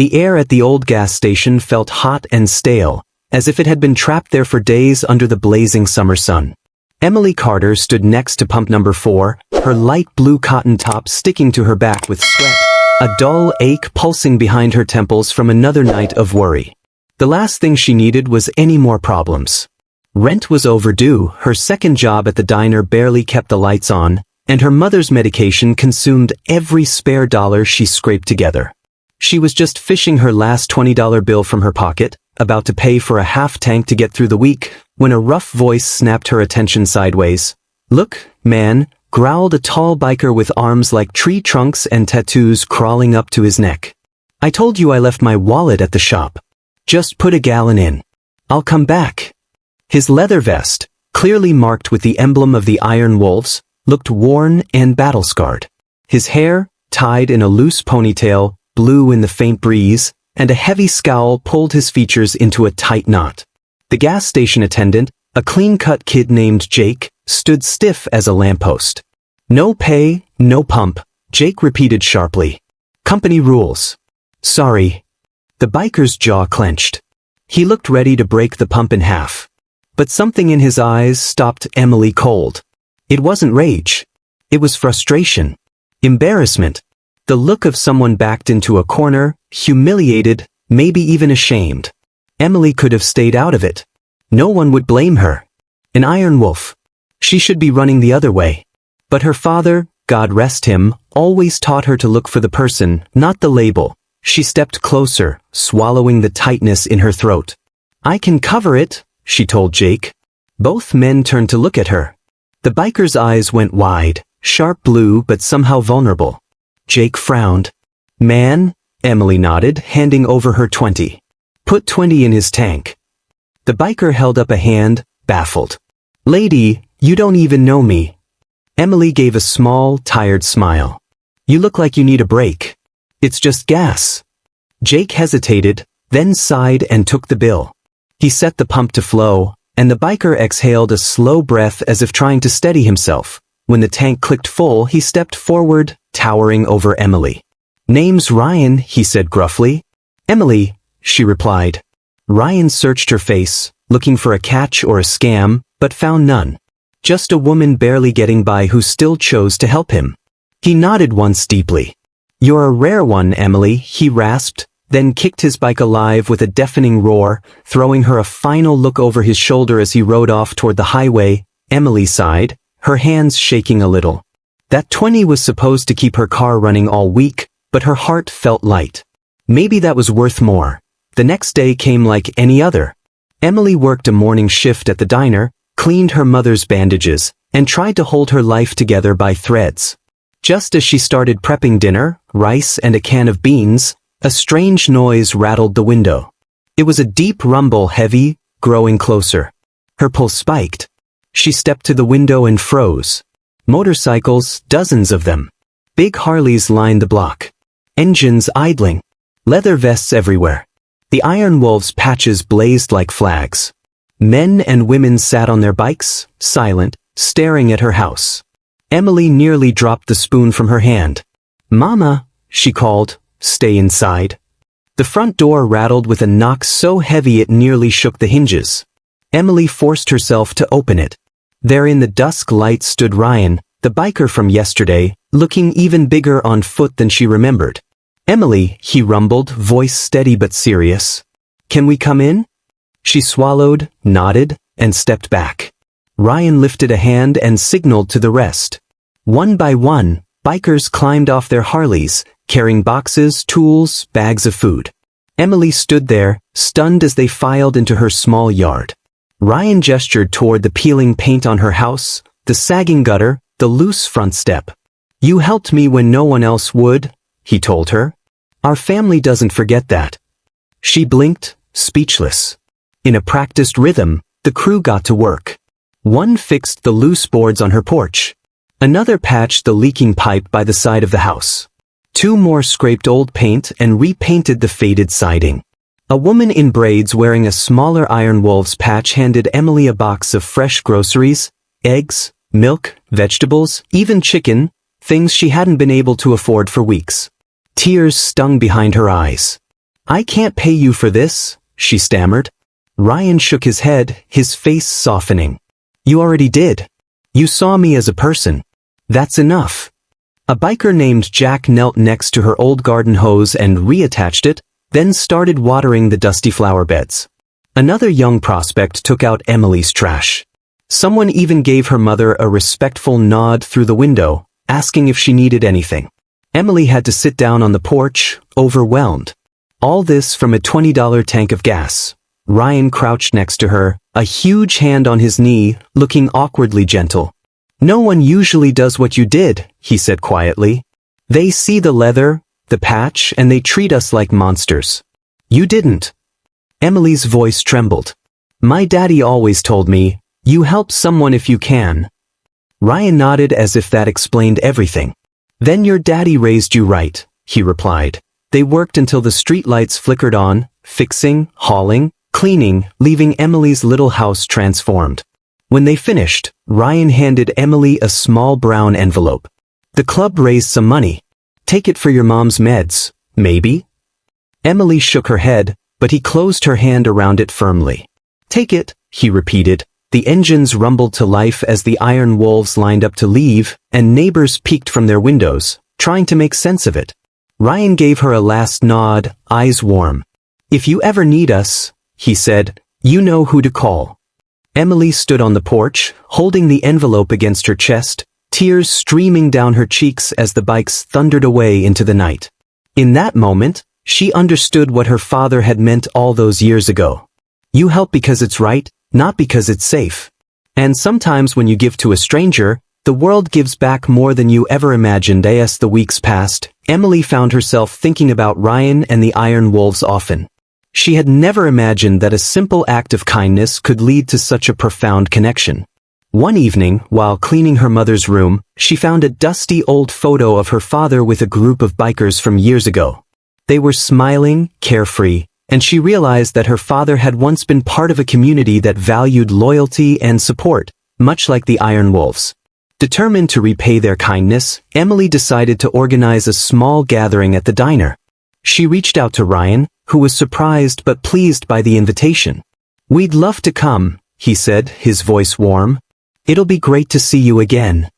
The air at the old gas station felt hot and stale, as if it had been trapped there for days under the blazing summer sun. Emily Carter stood next to pump number 4, her light blue cotton top sticking to her back with sweat, a dull ache pulsing behind her temples from another night of worry. The last thing she needed was any more problems. Rent was overdue, her second job at the diner barely kept the lights on, and her mother's medication consumed every spare dollar she scraped together. She was just fishing her last $20 bill from her pocket, about to pay for a half tank to get through the week, when a rough voice snapped her attention sideways. "Look, man," growled a tall biker with arms like tree trunks and tattoos crawling up to his neck. "I told you I left my wallet at the shop. Just put a gallon in. I'll come back." His leather vest, clearly marked with the emblem of the Iron Wolves, looked worn and battle-scarred. His hair, tied in a loose ponytail, blew in the faint breeze, and a heavy scowl pulled his features into a tight knot. The gas station attendant, a clean-cut kid named Jake, stood stiff as a lamppost. "No pay, no pump," Jake repeated sharply. "Company rules." "Sorry." The biker's jaw clenched. He looked ready to break the pump in half. But something in his eyes stopped Emily cold. It wasn't rage. It was frustration. Embarrassment. The look of someone backed into a corner, humiliated, maybe even ashamed. Emily could have stayed out of it. No one would blame her. An iron wolf. She should be running the other way. But her father, God rest him, always taught her to look for the person, not the label. She stepped closer, swallowing the tightness in her throat. "I can cover it," she told Jake. Both men turned to look at her. The biker's eyes went wide, sharp blue but somehow vulnerable. Jake frowned. "Man," Emily nodded, handing over her 20. "Put 20 in his tank." The biker held up a hand, baffled. "Lady, you don't even know me." Emily gave a small, tired smile. "You look like you need a break." "It's just gas." Jake hesitated, then sighed and took the bill. He set the pump to flow, and the biker exhaled a slow breath as if trying to steady himself. When the tank clicked full, he stepped forward, towering over Emily. "Name's Ryan," he said gruffly. "Emily," she replied. Ryan searched her face, looking for a catch or a scam, but found none. Just a woman barely getting by who still chose to help him. He nodded once deeply. "You're a rare one, Emily," he rasped, then kicked his bike alive with a deafening roar, throwing her a final look over his shoulder as he rode off toward the highway. Emily sighed, her hands shaking a little. That 20 was supposed to keep her car running all week, but her heart felt light. Maybe that was worth more. The next day came like any other. Emily worked a morning shift at the diner, cleaned her mother's bandages, and tried to hold her life together by threads. Just as she started prepping dinner, rice and a can of beans, a strange noise rattled the window. It was a deep rumble, heavy, growing closer. Her pulse spiked. She stepped to the window and froze. Motorcycles, dozens of them. Big Harleys lined the block. Engines idling. Leather vests everywhere. The Iron Wolves' patches blazed like flags. Men and women sat on their bikes, silent, staring at her house. Emily nearly dropped the spoon from her hand. "Mama," she called, "stay inside." The front door rattled with a knock so heavy it nearly shook the hinges. Emily forced herself to open it. There in the dusk light stood Ryan, the biker from yesterday, looking even bigger on foot than she remembered. "Emily," he rumbled, voice steady but serious. "Can we come in?" She swallowed, nodded, and stepped back. Ryan lifted a hand and signaled to the rest. One by one, bikers climbed off their Harleys, carrying boxes, tools, bags of food. Emily stood there, stunned as they filed into her small yard. Ryan gestured toward the peeling paint on her house, the sagging gutter, the loose front step. "You helped me when no one else would," he told her. "Our family doesn't forget that." She blinked, speechless. In a practiced rhythm, the crew got to work. One fixed the loose boards on her porch. Another patched the leaking pipe by the side of the house. Two more scraped old paint and repainted the faded siding. A woman in braids wearing a smaller Iron Wolves patch handed Emily a box of fresh groceries, eggs, milk, vegetables, even chicken, things she hadn't been able to afford for weeks. Tears stung behind her eyes. "I can't pay you for this," she stammered. Ryan shook his head, his face softening. "You already did. You saw me as a person. That's enough." A biker named Jack knelt next to her old garden hose and reattached it, then started watering the dusty flower beds. Another young prospect took out Emily's trash. Someone even gave her mother a respectful nod through the window, asking if she needed anything. Emily had to sit down on the porch, overwhelmed. All this from a $20 tank of gas. Ryan crouched next to her, a huge hand on his knee, looking awkwardly gentle. "No one usually does what you did," he said quietly. "They see the leather, the patch, and they treat us like monsters. You didn't." Emily's voice trembled. "My daddy always told me, you help someone if you can." Ryan nodded as if that explained everything. "Then your daddy raised you right," he replied. They worked until the street lights flickered on, fixing, hauling, cleaning, leaving Emily's little house transformed. When they finished, Ryan handed Emily a small brown envelope. "The club raised some money. Take it for your mom's meds, maybe?" Emily shook her head, but he closed her hand around it firmly. "Take it," he repeated. The engines rumbled to life as the iron wolves lined up to leave, and neighbors peeked from their windows, trying to make sense of it. Ryan gave her a last nod, eyes warm. "If you ever need us," he said, "you know who to call." Emily stood on the porch, holding the envelope against her chest, tears streaming down her cheeks as the bikes thundered away into the night. In that moment, she understood what her father had meant all those years ago. You help because it's right, not because it's safe. And sometimes when you give to a stranger, the world gives back more than you ever imagined. As the weeks passed, Emily found herself thinking about Ryan and the Iron Wolves often. She had never imagined that a simple act of kindness could lead to such a profound connection. One evening, while cleaning her mother's room, she found a dusty old photo of her father with a group of bikers from years ago. They were smiling, carefree, and she realized that her father had once been part of a community that valued loyalty and support, much like the Iron Wolves. Determined to repay their kindness, Emily decided to organize a small gathering at the diner. She reached out to Ryan, who was surprised but pleased by the invitation. "We'd love to come," he said, his voice warm. "It'll be great to see you again."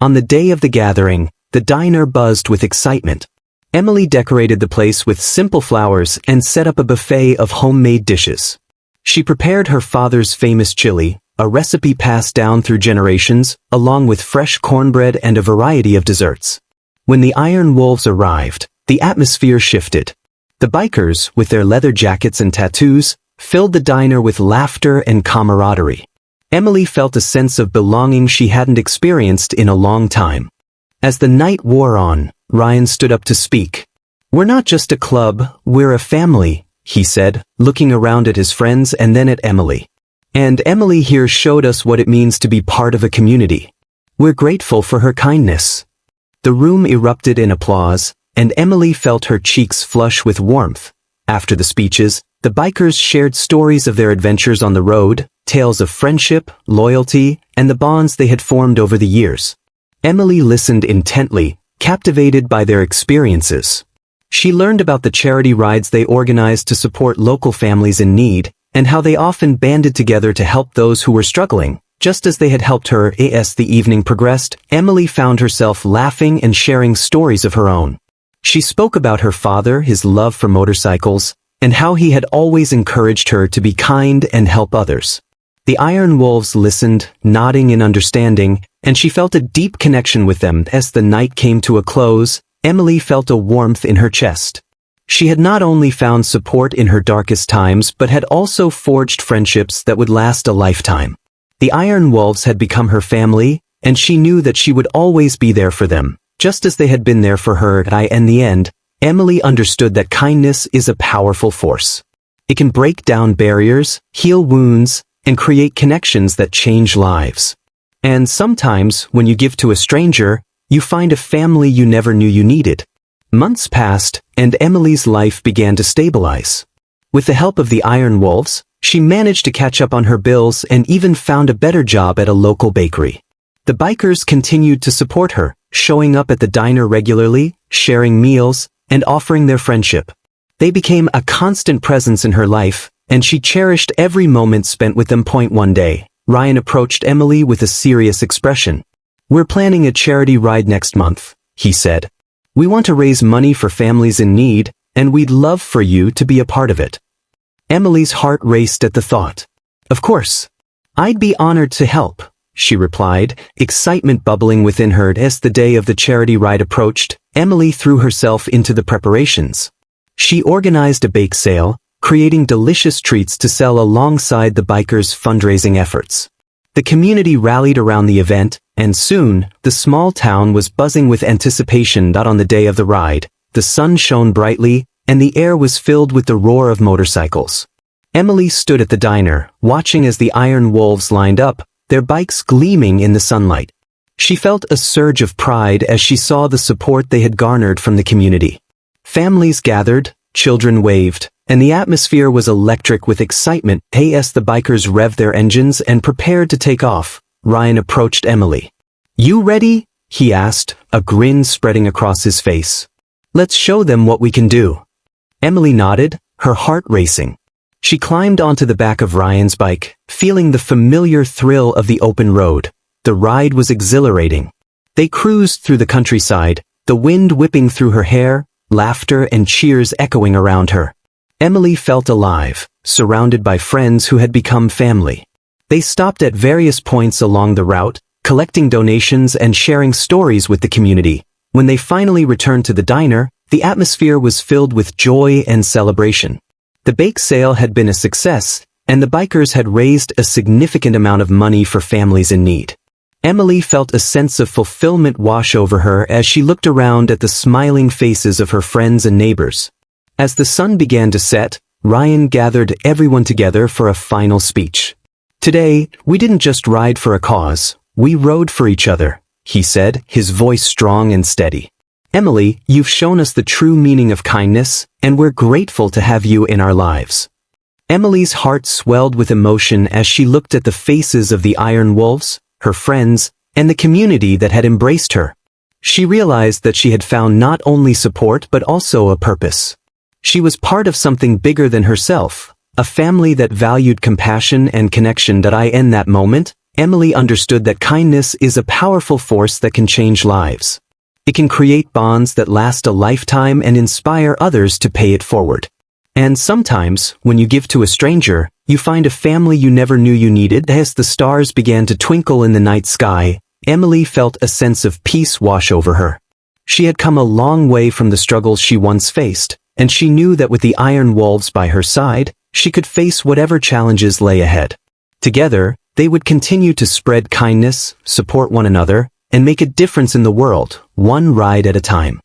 On the day of the gathering, the diner buzzed with excitement. Emily decorated the place with simple flowers and set up a buffet of homemade dishes. She prepared her father's famous chili, a recipe passed down through generations, along with fresh cornbread and a variety of desserts. When the Iron Wolves arrived, the atmosphere shifted. The bikers, with their leather jackets and tattoos, filled the diner with laughter and camaraderie. Emily felt a sense of belonging she hadn't experienced in a long time. As the night wore on, Ryan stood up to speak. "We're not just a club, we're a family," he said, looking around at his friends and then at Emily. "And Emily here showed us what it means to be part of a community. We're grateful for her kindness." The room erupted in applause, and Emily felt her cheeks flush with warmth. After the speeches, the bikers shared stories of their adventures on the road, tales of friendship, loyalty, and the bonds they had formed over the years. Emily listened intently, captivated by their experiences. She learned about the charity rides they organized to support local families in need, and how they often banded together to help those who were struggling, just as they had helped her. As the evening progressed, Emily found herself laughing and sharing stories of her own. She spoke about her father, his love for motorcycles, and how he had always encouraged her to be kind and help others. The Iron Wolves listened, nodding in understanding, and she felt a deep connection with them. As the night came to a close, Emily felt a warmth in her chest. She had not only found support in her darkest times but had also forged friendships that would last a lifetime. The Iron Wolves had become her family, and she knew that she would always be there for them, just as they had been there for her. In the end, Emily understood that kindness is a powerful force. It can break down barriers, heal wounds, and create connections that change lives. And sometimes, when you give to a stranger, you find a family you never knew you needed. Months passed, and Emily's life began to stabilize. With the help of the Iron Wolves, she managed to catch up on her bills and even found a better job at a local bakery. The bikers continued to support her, showing up at the diner regularly, sharing meals, and offering their friendship. They became a constant presence in her life, and she cherished every moment spent with them. One day, Ryan approached Emily with a serious expression. "We're planning a charity ride next month," he said. "We want to raise money for families in need, and we'd love for you to be a part of it." Emily's heart raced at the thought. "Of course. I'd be honored to help," she replied, excitement bubbling within her. As the day of the charity ride approached, Emily threw herself into the preparations. She organized a bake sale, creating delicious treats to sell alongside the bikers' fundraising efforts. The community rallied around the event, and soon, the small town was buzzing with anticipation. On the day of the ride, the sun shone brightly, and the air was filled with the roar of motorcycles. Emily stood at the diner, watching as the Iron Wolves lined up, their bikes gleaming in the sunlight. She felt a surge of pride as she saw the support they had garnered from the community. Families gathered, children waved, and the atmosphere was electric with excitement. As the bikers revved their engines and prepared to take off, Ryan approached Emily. "You ready?" he asked, a grin spreading across his face. "Let's show them what we can do." Emily nodded, her heart racing. She climbed onto the back of Ryan's bike, feeling the familiar thrill of the open road. The ride was exhilarating. They cruised through the countryside, the wind whipping through her hair, laughter and cheers echoing around her. Emily felt alive, surrounded by friends who had become family. They stopped at various points along the route, collecting donations and sharing stories with the community. When they finally returned to the diner, the atmosphere was filled with joy and celebration. The bake sale had been a success, and the bikers had raised a significant amount of money for families in need. Emily felt a sense of fulfillment wash over her as she looked around at the smiling faces of her friends and neighbors. As the sun began to set, Ryan gathered everyone together for a final speech. "Today, we didn't just ride for a cause, we rode for each other," he said, his voice strong and steady. "Emily, you've shown us the true meaning of kindness, and we're grateful to have you in our lives." Emily's heart swelled with emotion as she looked at the faces of the Iron Wolves, her friends, and the community that had embraced her. She realized that she had found not only support but also a purpose. She was part of something bigger than herself, a family that valued compassion and connection. In that moment, Emily understood that kindness is a powerful force that can change lives. It can create bonds that last a lifetime and inspire others to pay it forward. And sometimes, when you give to a stranger, you find a family you never knew you needed. As the stars began to twinkle in the night sky, Emily felt a sense of peace wash over her. She had come a long way from the struggles she once faced, and she knew that with the Iron Wolves by her side, she could face whatever challenges lay ahead. Together, they would continue to spread kindness, support one another, and make a difference in the world, one ride at a time.